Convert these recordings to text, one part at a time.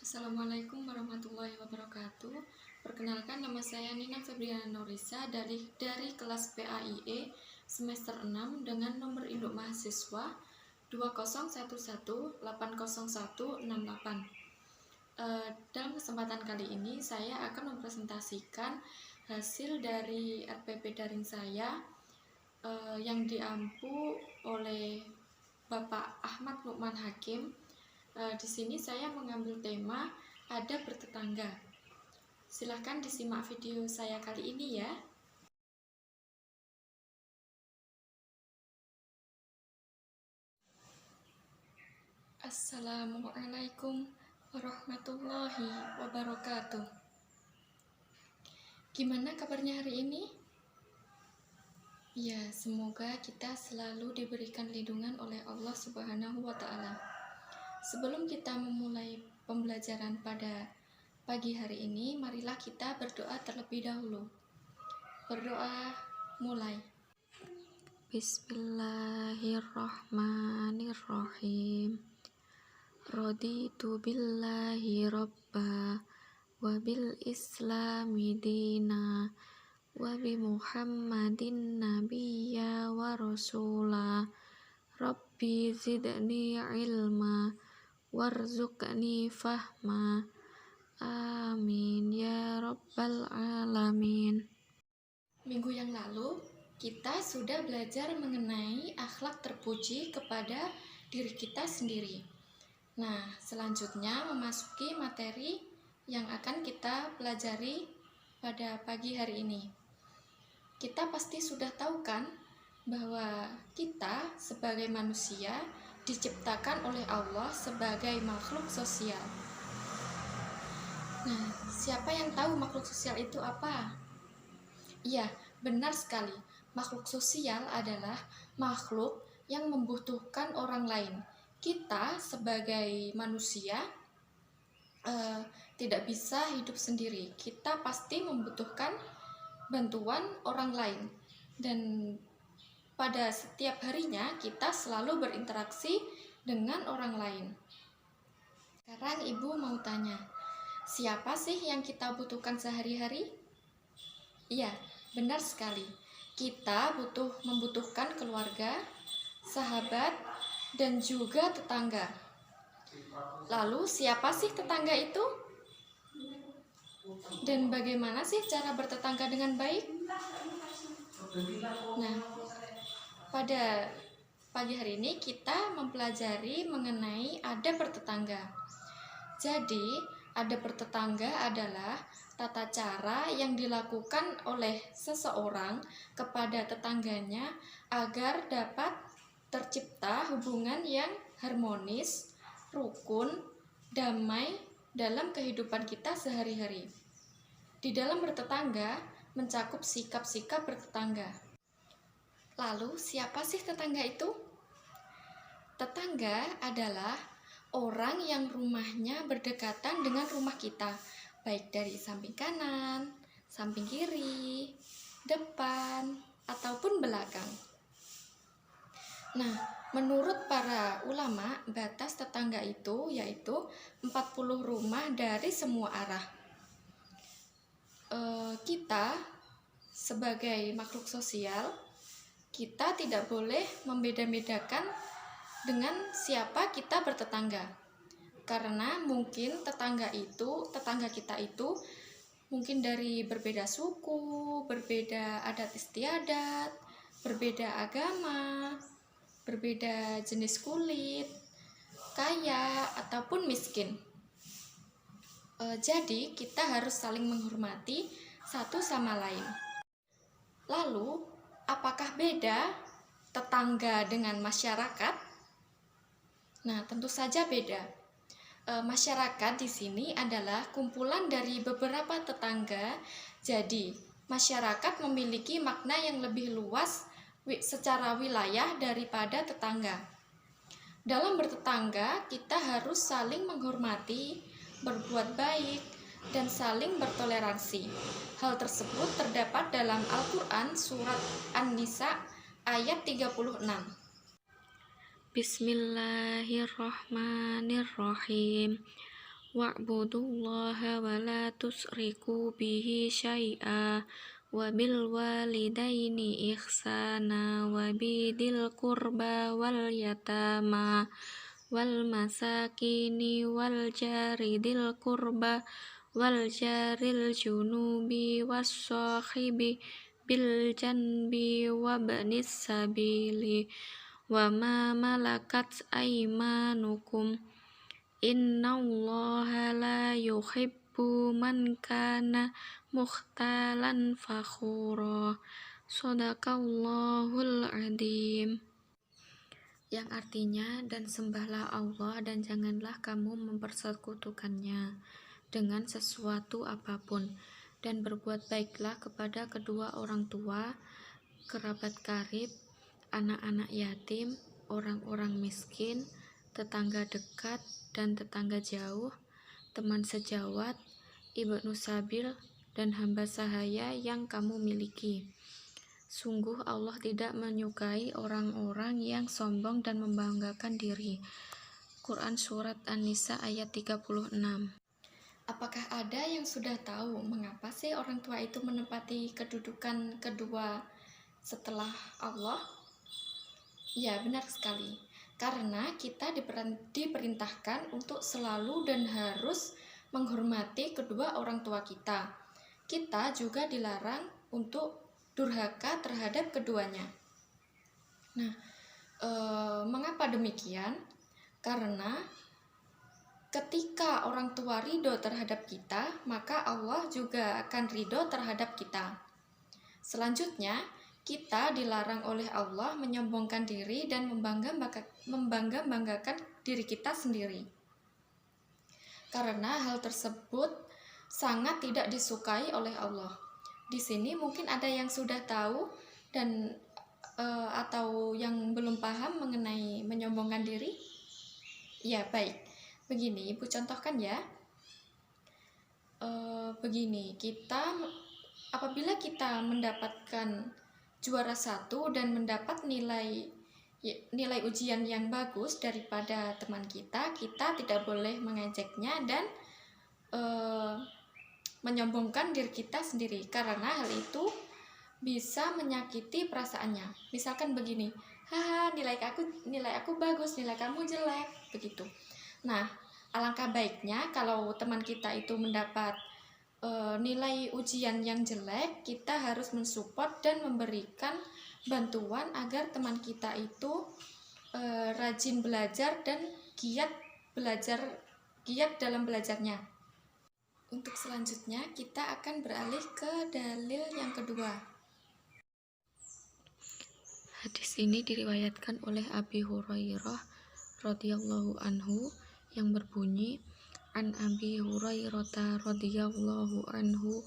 Assalamualaikum warahmatullahi wabarakatuh. Perkenalkan, nama saya Nina Febriana Norisa dari kelas PAIE semester 6 dengan nomor induk mahasiswa 2011800168. Dalam kesempatan kali ini saya akan mempresentasikan hasil dari RPP daring saya yang diampu oleh Bapak Ahmad Lukman Hakim. Di sini saya mengambil tema ada bertetangga. Silahkan disimak video saya kali ini ya. Assalamualaikum warahmatullahi wabarakatuh. Gimana kabarnya hari ini? Ya, semoga kita selalu diberikan lindungan oleh Allah Subhanahu wa Ta'ala. Sebelum kita memulai pembelajaran pada pagi hari ini, marilah kita berdoa terlebih dahulu. Berdoa, mulai. Bismillahirrahmanirrahim. Raditu billahi robba wa bil islami dina wa bi muhammadin nabiyya wa rasula. Rabbi zidni ilma warzuqni fahma. Amin ya rabbal alamin. Minggu yang lalu kita sudah belajar mengenai akhlak terpuji kepada diri kita sendiri. Nah, selanjutnya memasuki materi yang akan kita pelajari pada pagi hari ini. Kita pasti sudah tahu kan bahwa kita sebagai manusia diciptakan oleh Allah sebagai makhluk sosial. Nah, siapa yang tahu makhluk sosial itu apa? Iya, benar sekali. Makhluk sosial adalah makhluk yang membutuhkan orang lain. Kita sebagai manusia tidak bisa hidup sendiri. Kita pasti membutuhkan bantuan orang lain. Dan pada setiap harinya kita selalu berinteraksi dengan orang lain. Sekarang Ibu mau tanya, siapa sih yang kita butuhkan sehari-hari? Iya, benar sekali. Kita membutuhkan keluarga, sahabat, dan juga tetangga. Lalu siapa sih tetangga itu? Dan bagaimana sih cara bertetangga dengan baik? Nah, pada pagi hari ini kita mempelajari mengenai adab bertetangga. Jadi, adab bertetangga adalah tata cara yang dilakukan oleh seseorang kepada tetangganya agar dapat tercipta hubungan yang harmonis, rukun, damai dalam kehidupan kita sehari-hari. Di dalam bertetangga mencakup sikap-sikap bertetangga. Lalu, siapa sih tetangga itu? Tetangga adalah orang yang rumahnya berdekatan dengan rumah kita, baik dari samping kanan, samping kiri, depan, ataupun belakang. Nah, menurut para ulama, batas tetangga itu yaitu 40 rumah dari semua arah. Kita sebagai makhluk sosial, kita tidak boleh membeda-bedakan dengan siapa kita bertetangga. Karena mungkin tetangga kita itu mungkin dari berbeda suku, berbeda adat istiadat, berbeda agama, berbeda jenis kulit, kaya ataupun miskin. Jadi kita harus saling menghormati satu sama lain. Lalu, apakah beda tetangga dengan masyarakat? Nah, tentu saja beda. Masyarakat di sini adalah kumpulan dari beberapa tetangga. Jadi, masyarakat memiliki makna yang lebih luas secara wilayah daripada tetangga. Dalam bertetangga, kita harus saling menghormati, berbuat baik, dan saling bertoleransi. Hal tersebut terdapat dalam Al-Quran Surat An-Nisa ayat 36. Bismillahirrahmanirrahim. wa'budullaha wa la tusriku bihi syai'a wa bil walidaini ihsana wa bidil qurba wal yatama wal masakini wal jaridil qurba wal jaril junubi was sahibi bil janbi wa banis sabili wa ma malakat aymanukum innallaha la yuhibbu man kana mukhtalan fakhura. Shadaqallahul adzim. Yang artinya, dan sembahlah Allah dan janganlah kamu mempersekutukannya dengan sesuatu apapun, dan berbuat baiklah kepada kedua orang tua, kerabat karib, anak-anak yatim, orang-orang miskin, tetangga dekat dan tetangga jauh, teman sejawat, ibnu sabil, dan hamba sahaya yang kamu miliki. Sungguh Allah tidak menyukai orang-orang yang sombong dan membanggakan diri. Quran Surat An-Nisa ayat 36. Apakah ada yang sudah tahu mengapa sih orang tua itu menempati kedudukan kedua setelah Allah? Ya, benar sekali. Karena kita diperintahkan untuk selalu dan harus menghormati kedua orang tua kita. Kita juga dilarang untuk durhaka terhadap keduanya. Nah, mengapa demikian? Karena ketika orang tua ridho terhadap kita, maka Allah juga akan ridho terhadap kita. Selanjutnya, kita dilarang oleh Allah menyombongkan diri dan membangga-banggakan diri kita sendiri. Karena hal tersebut sangat tidak disukai oleh Allah. Di sini mungkin ada yang sudah tahu dan atau yang belum paham mengenai menyombongkan diri. Ya, baik. Begini, Ibu contohkan ya. Begini, apabila kita mendapatkan juara 1 dan mendapat nilai ujian yang bagus daripada teman kita tidak boleh mengejeknya dan menyombongkan diri kita sendiri, karena hal itu bisa menyakiti perasaannya. Misalkan begini, haha, nilai aku bagus, nilai kamu jelek, begitu. Nah, alangkah baiknya kalau teman kita itu mendapat nilai ujian yang jelek, kita harus mensupport dan memberikan bantuan agar teman kita itu rajin belajar dan giat dalam belajarnya. Untuk selanjutnya kita akan beralih ke dalil yang kedua. Hadis ini diriwayatkan oleh Abi Hurairah radhiyallahu anhu yang berbunyi, An Abi Hurairah radhiyallahu anhu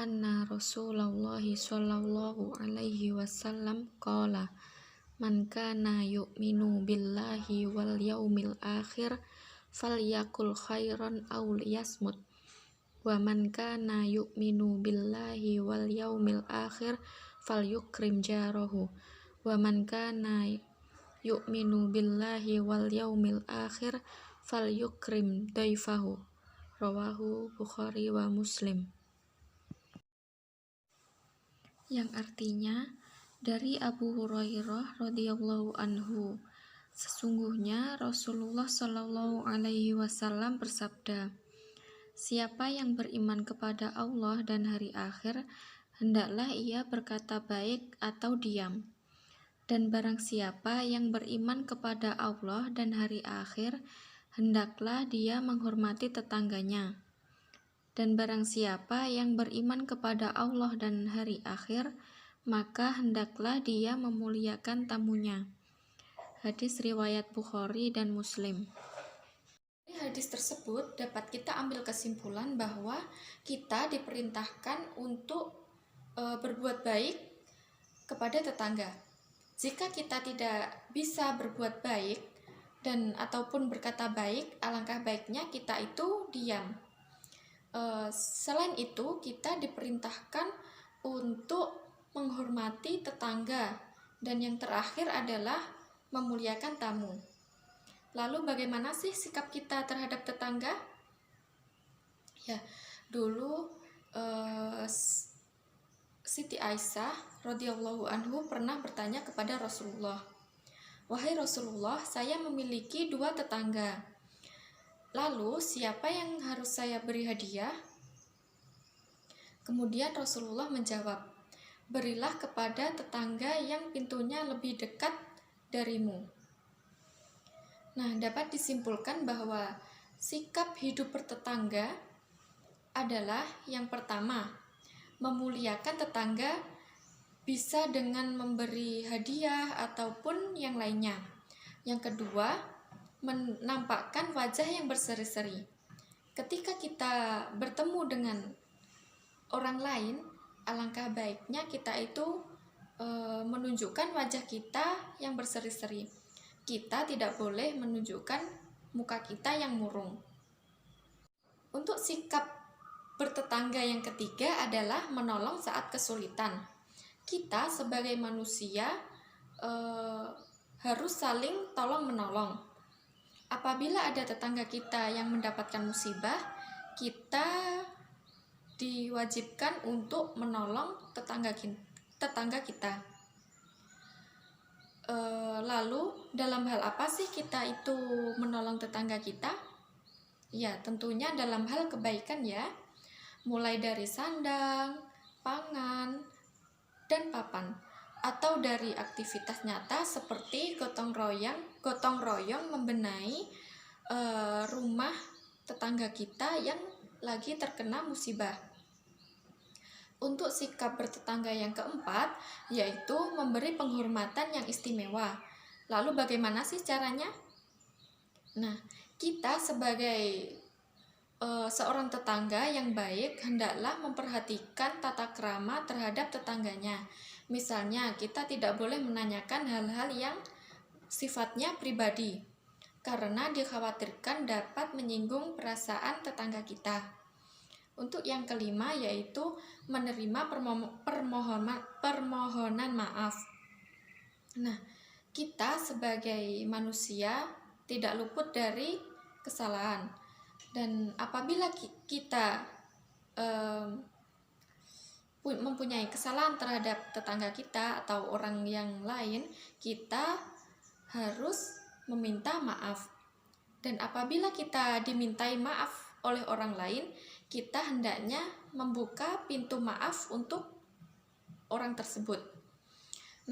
anna Rasulullah sallallahu alaihi wasallam qala man kana yu'minu billahi wal yaumil akhir falyakul khairan aw liyasmut wa man kana yu'minu billahi wal yaumil akhir falyukrim jarahu wa man kana yu'minu billahi wal yaumil akhir falyukrim daifahu. Rawahu Bukhari wa Muslim. Yang artinya, dari Abu Hurairah radhiyallahu anhu, sesungguhnya Rasulullah shallallahu alaihi wasallam bersabda, siapa yang beriman kepada Allah dan hari akhir, hendaklah ia berkata baik atau diam. Dan barang siapa yang beriman kepada Allah dan hari akhir, hendaklah dia menghormati tetangganya. Dan barang siapa yang beriman kepada Allah dan hari akhir, maka hendaklah dia memuliakan tamunya. Hadis riwayat Bukhari dan Muslim. Dari hadis tersebut dapat kita ambil kesimpulan bahwa kita diperintahkan untuk berbuat baik kepada tetangga. Jika kita tidak bisa berbuat baik dan ataupun berkata baik, alangkah baiknya kita itu diam. Selain itu, kita diperintahkan untuk menghormati tetangga, dan yang terakhir adalah memuliakan tamu. Lalu bagaimana sih sikap kita terhadap tetangga? Ya, dulu Siti Aisyah radhiyallahu anhu pernah bertanya kepada Rasulullah, "Wahai Rasulullah, saya memiliki 2 tetangga. Lalu, siapa yang harus saya beri hadiah?" Kemudian Rasulullah menjawab, "Berilah kepada tetangga yang pintunya lebih dekat darimu." Nah, dapat disimpulkan bahwa sikap hidup bertetangga adalah yang pertama, memuliakan tetangga bisa dengan memberi hadiah ataupun yang lainnya. Yang kedua, menampakkan wajah yang berseri-seri. Ketika kita bertemu dengan orang lain, alangkah baiknya kita itu menunjukkan wajah kita yang berseri-seri. Kita tidak boleh menunjukkan muka kita yang murung. Untuk sikap bertetangga yang ketiga adalah menolong saat kesulitan. Kita sebagai manusia harus saling tolong-menolong. Apabila ada tetangga kita yang mendapatkan musibah, kita diwajibkan untuk menolong tetangga kita. Lalu dalam hal apa sih kita itu menolong tetangga kita? Ya, tentunya dalam hal kebaikan ya. Mulai dari sandang, pangan, dan papan, atau dari aktivitas nyata seperti gotong royong membenahi rumah tetangga kita yang lagi terkena musibah. Untuk sikap bertetangga yang keempat, yaitu memberi penghormatan yang istimewa. Lalu bagaimana sih caranya? Nah, kita sebagai seorang tetangga yang baik hendaklah memperhatikan tata krama terhadap tetangganya. Misalnya, kita tidak boleh menanyakan hal-hal yang sifatnya pribadi, karena dikhawatirkan dapat menyinggung perasaan tetangga kita. Untuk yang kelima, yaitu menerima permohonan maaf. Nah, kita sebagai manusia tidak luput dari kesalahan. Dan apabila kita mempunyai kesalahan terhadap tetangga kita atau orang yang lain, kita harus meminta maaf. Dan apabila kita dimintai maaf oleh orang lain, kita hendaknya membuka pintu maaf untuk orang tersebut.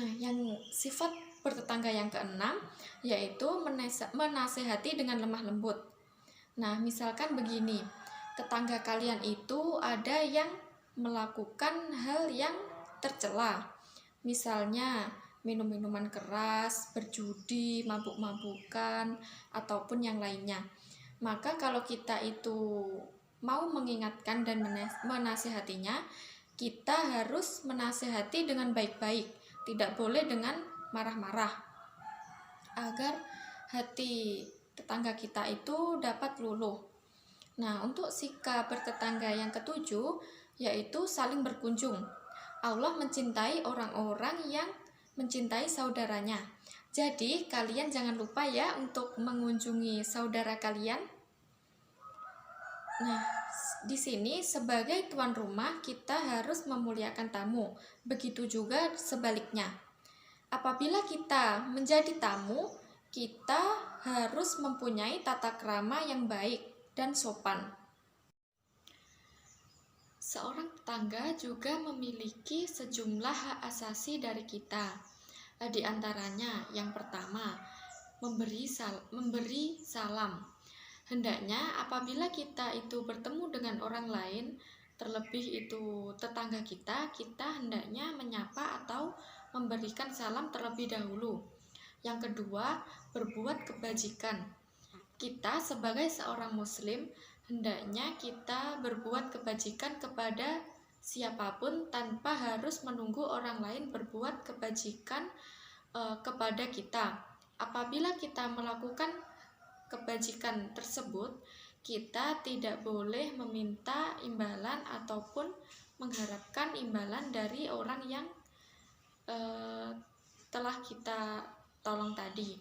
Nah, yang sifat bertetangga yang keenam, yaitu menasehati dengan lemah lembut. Nah, misalkan begini, tetangga kalian itu ada yang melakukan hal yang tercela. Misalnya, minum minuman keras, berjudi, mabuk-mabukan, ataupun yang lainnya. Maka kalau kita itu mau mengingatkan dan menasehatinya, kita harus menasehati dengan baik-baik, tidak boleh dengan marah-marah, agar hati tetangga kita itu dapat luluh. Nah, untuk sikap bertetangga yang ketujuh, yaitu saling berkunjung. Allah mencintai orang-orang yang mencintai saudaranya. Jadi, kalian jangan lupa ya untuk mengunjungi saudara kalian. Nah, di sini sebagai tuan rumah kita harus memuliakan tamu. Begitu juga sebaliknya. Apabila kita menjadi tamu, kita harus mempunyai tata krama yang baik dan sopan. Seorang tetangga juga memiliki sejumlah hak asasi dari kita. Di antaranya, yang pertama, memberi salam. Hendaknya apabila kita itu bertemu dengan orang lain, terlebih itu tetangga kita hendaknya menyapa atau memberikan salam terlebih dahulu. Yang kedua, berbuat kebajikan. Kita sebagai seorang muslim hendaknya kita berbuat kebajikan kepada siapapun tanpa harus menunggu orang lain berbuat kebajikan kepada kita. Apabila kita melakukan kebajikan tersebut, kita tidak boleh meminta imbalan ataupun mengharapkan imbalan dari orang yang telah kita tolong tadi.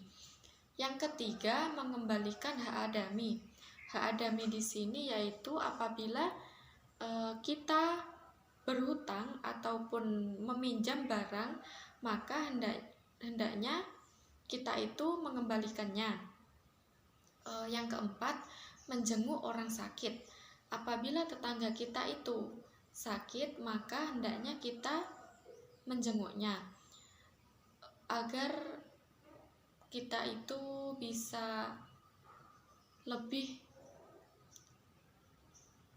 Yang ketiga, mengembalikan hak adami. hak adami di sini yaitu apabila kita berhutang ataupun meminjam barang, maka hendaknya kita itu mengembalikannya. Yang keempat, menjenguk orang sakit. Apabila tetangga kita itu sakit, maka hendaknya kita menjenguknya agar kita itu bisa lebih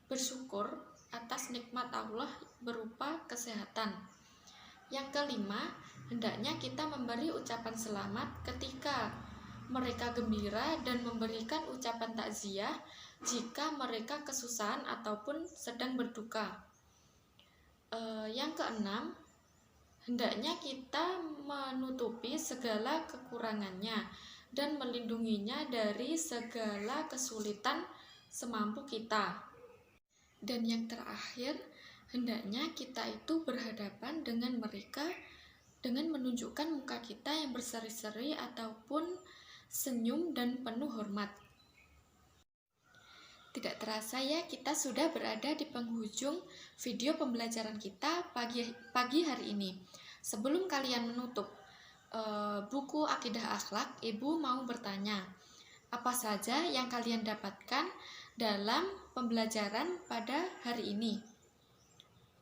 bersyukur atas nikmat Allah berupa kesehatan. Yang kelima, hendaknya kita memberi ucapan selamat ketika mereka gembira dan memberikan ucapan takziah jika mereka kesusahan ataupun sedang berduka. Yang keenam, hendaknya kita menutupi segala kekurangannya dan melindunginya dari segala kesulitan semampu kita. Dan yang terakhir, hendaknya kita itu berhadapan dengan mereka dengan menunjukkan muka kita yang berseri-seri ataupun senyum dan penuh hormat. Tidak terasa ya, kita sudah berada di penghujung video pembelajaran kita pagi hari ini. Sebelum kalian menutup buku Akidah Akhlak, Ibu mau bertanya, apa saja yang kalian dapatkan dalam pembelajaran pada hari ini?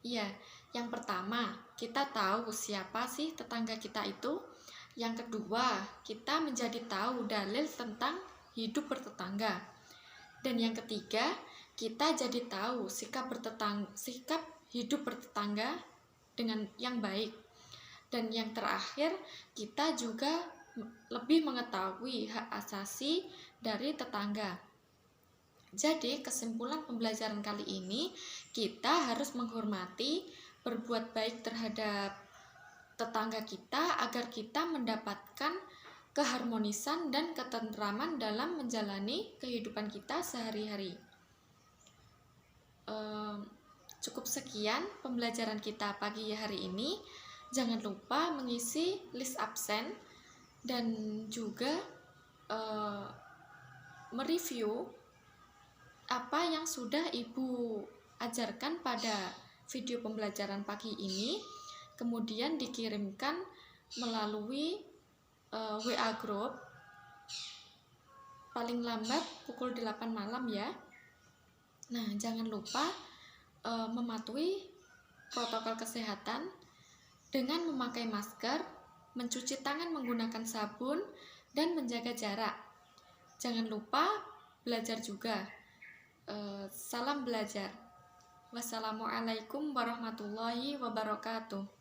Ya, yang pertama, kita tahu siapa sih tetangga kita itu. Yang kedua, kita menjadi tahu dalil tentang hidup bertetangga. Dan yang ketiga, kita jadi tahu sikap hidup bertetangga dengan yang baik. Dan yang terakhir, kita juga lebih mengetahui hak asasi dari tetangga. Jadi, kesimpulan pembelajaran kali ini, kita harus menghormati, berbuat baik terhadap tetangga kita agar kita mendapatkan keharmonisan dan ketentraman dalam menjalani kehidupan kita sehari-hari. Cukup sekian pembelajaran kita pagi hari ini. Jangan lupa mengisi list absen dan juga mereview apa yang sudah Ibu ajarkan pada video pembelajaran pagi ini, kemudian dikirimkan melalui WA group paling lambat pukul 8 malam ya. Nah, jangan lupa mematuhi protokol kesehatan dengan memakai masker, mencuci tangan menggunakan sabun, dan menjaga jarak. Jangan lupa belajar juga. Salam belajar. Wassalamualaikum warahmatullahi wabarakatuh.